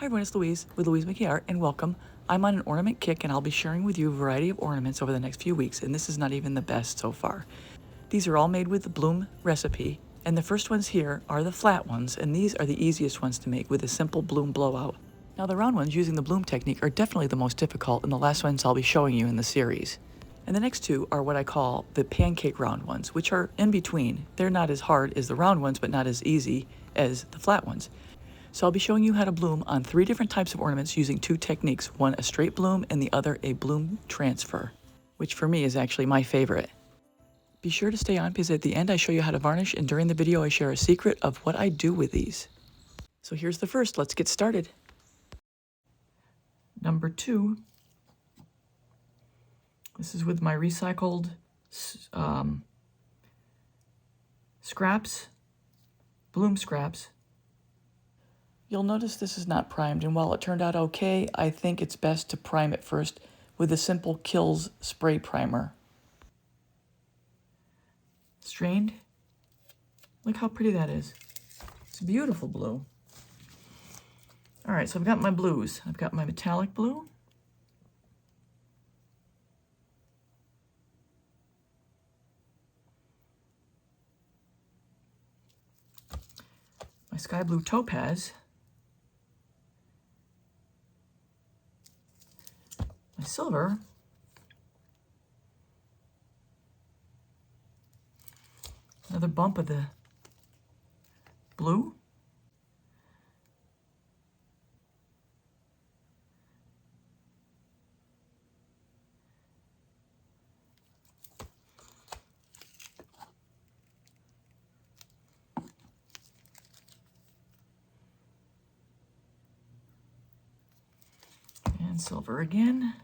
Hi everyone, it's Louise with Louise Mackey Art, and welcome. I'm on an ornament kick, and I'll be sharing with you a variety of ornaments over the next few weeks, and this is not even the best so far. These are all made with the Bloom recipe, and the first ones here are the flat ones, and these are the easiest ones to make with a simple Bloom blowout. Now the round ones using the Bloom technique are definitely the most difficult, and the last ones I'll be showing you in the series. And the next two are what I call the pancake round ones, which are in between. They're not as hard as the round ones, but not as easy as the flat ones. So I'll be showing you how to bloom on 3 different types of ornaments using 2 techniques, one a straight bloom and the other a bloom transfer, which for me is actually my favorite. Be sure to stay on because at the end I show you how to varnish, and during the video I share a secret of what I do with these. So here's the first, let's get started. Number 2, this is with my recycled scraps, bloom scraps. You'll notice this is not primed, and while it turned out okay, I think it's best to prime it first with a simple Kills spray primer. Strained. Look how pretty that is. It's a beautiful blue. All right, so I've got my blues. I've got my metallic blue. My sky blue topaz. My silver. Another bump of the blue. And silver again.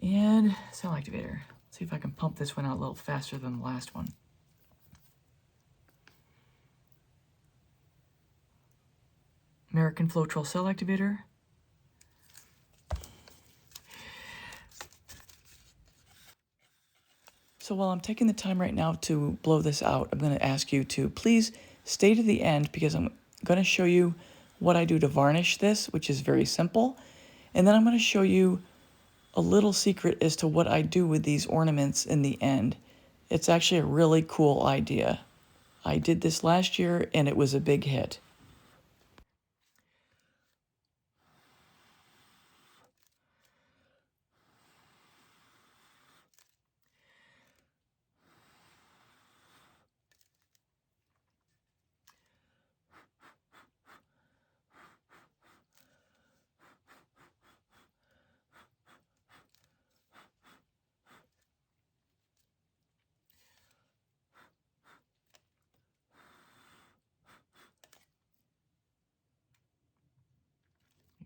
And cell activator. Let's see if I can pump this one out a little faster than the last one. American Floetrol cell activator. So while I'm taking the time right now to blow this out, I'm going to ask you to please stay to the end because I'm going to show you what I do to varnish this, which is very simple. And then I'm going to show you a little secret as to what I do with these ornaments in the end. It's actually a really cool idea. I did this last year and it was a big hit.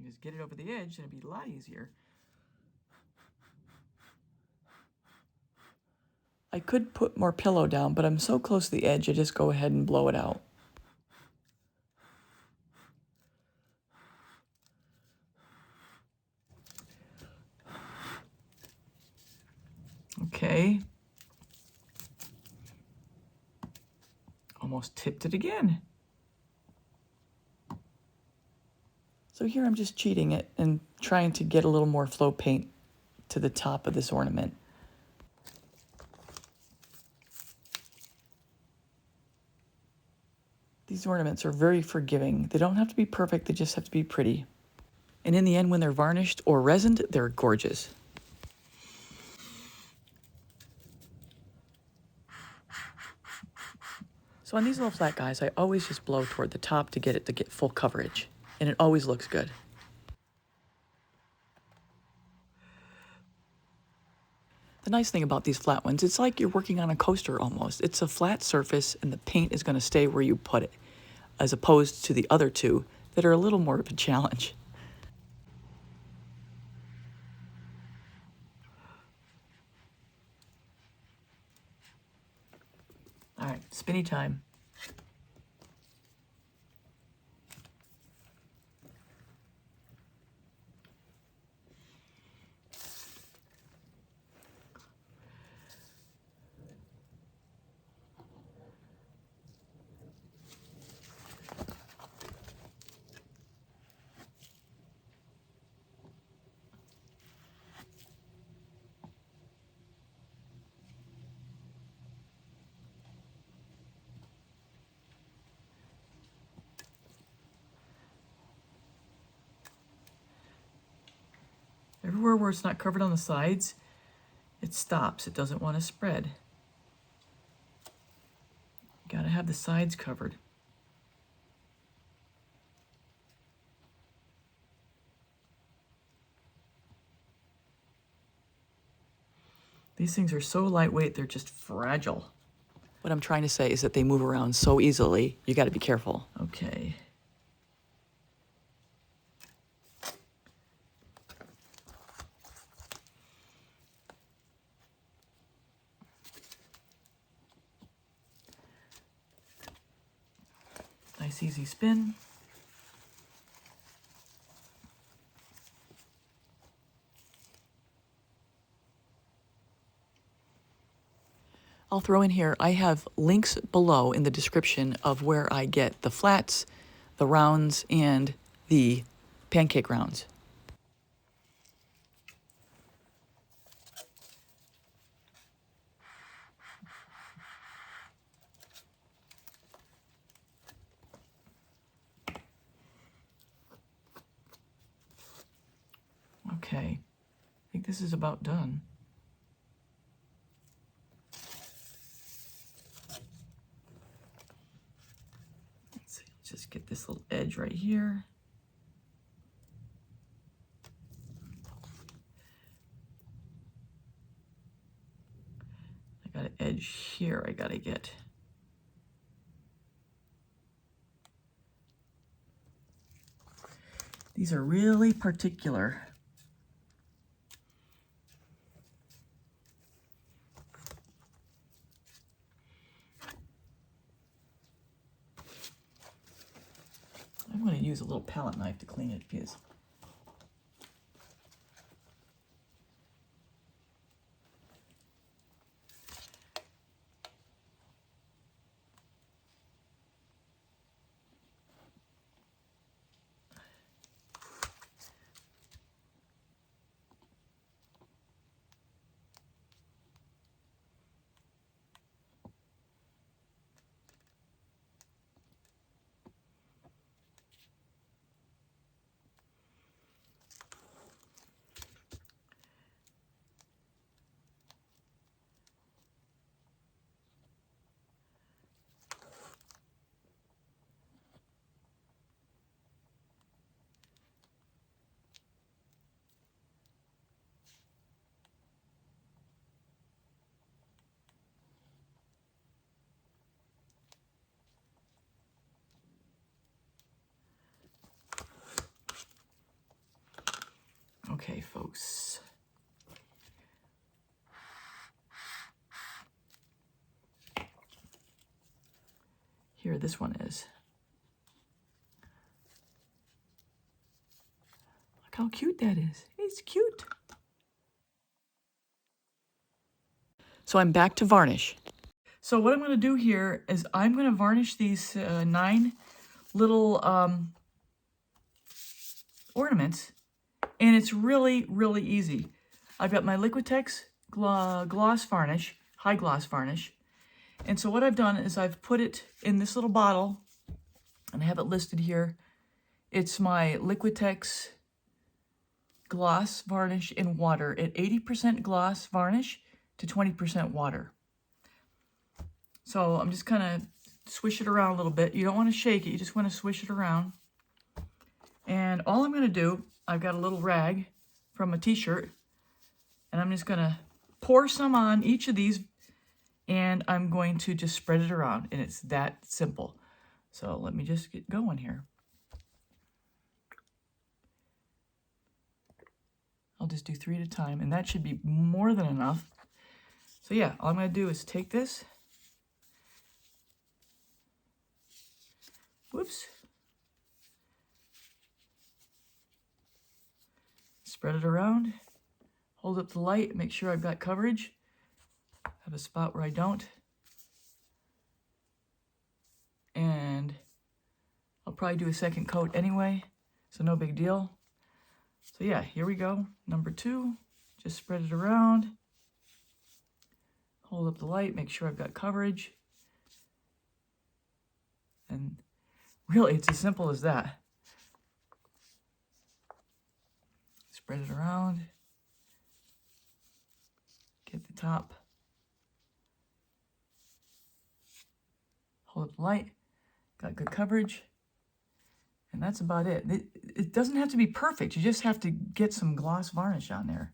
You just get it over the edge and it'd be a lot easier. I could put more pillow down, but I'm so close to the edge, I just go ahead and blow it out. Okay. Almost tipped it again. So here I'm just cheating it and trying to get a little more flow paint to the top of this ornament. These ornaments are very forgiving. They don't have to be perfect, they just have to be pretty. And in the end, when they're varnished or resined, they're gorgeous. So on these little flat guys, I always just blow toward the top to get full coverage. And it always looks good. The nice thing about these flat ones, it's like you're working on a coaster almost. It's a flat surface and the paint is going to stay where you put it, as opposed to the other two that are a little more of a challenge. All right, spinny time. hardware where it's not covered on the sides, it stops. It doesn't want to spread. You gotta have the sides covered. These things are so lightweight, they're just fragile. What I'm trying to say is that they move around so easily, you gotta be careful. Okay. Nice easy spin. I'll throw in here, I have links below in the description of where I get the flats, the rounds, and the pancake rounds. Okay, I think this is about done. Let's see, just get this little edge right here. I got an edge here I gotta get. These are really particular. I'm going to use a little palette knife to clean it because okay, folks. Here, this one is. Look how cute that is. It's cute. So I'm back to varnish. So what I'm going to do here is I'm going to varnish these 9 little ornaments. And it's really, really easy. I've got my Liquitex gloss varnish, high gloss varnish. And so what I've done is I've put it in this little bottle, and I have it listed here. It's my Liquitex gloss varnish in water at 80% gloss varnish to 20% water. So I'm just kind of swish it around a little bit. You don't want to shake it, you just want to swish it around. And all I'm going to do, I've got a little rag from a t-shirt, and I'm just going to pour some on each of these, and I'm going to just spread it around, and it's that simple. So let me just get going here. I'll just do 3 at a time, and that should be more than enough. So yeah, all I'm going to do is take this. Whoops. Spread it around, hold up the light, make sure I've got coverage. Have a spot where I don't. And I'll probably do a second coat anyway, so no big deal. So yeah, here we go. Number 2, just spread it around. Hold up the light, make sure I've got coverage. And really, it's as simple as that. Spread it around. hit the top. Hold up the light. Got good coverage. And that's about it. It doesn't have to be perfect. You just have to get some gloss varnish on there.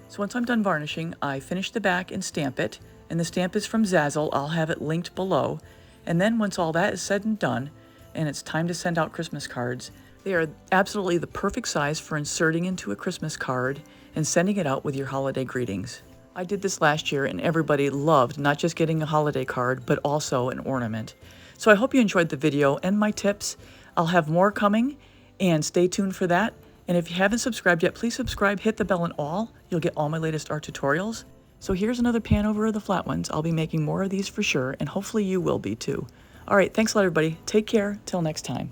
So once I'm done varnishing, I finish the back and stamp it. And the stamp is from Zazzle. I'll have it linked below. And then once all that is said and done, and it's time to send out Christmas cards, they are absolutely the perfect size for inserting into a Christmas card and sending it out with your holiday greetings. I did this last year and everybody loved not just getting a holiday card, but also an ornament. So I hope you enjoyed the video and my tips. I'll have more coming and stay tuned for that. And if you haven't subscribed yet, please subscribe, hit the bell and all. You'll get all my latest art tutorials. So here's another pan over of the flat ones. I'll be making more of these for sure, and hopefully you will be too. All right, thanks a lot everybody. Take care, till next time.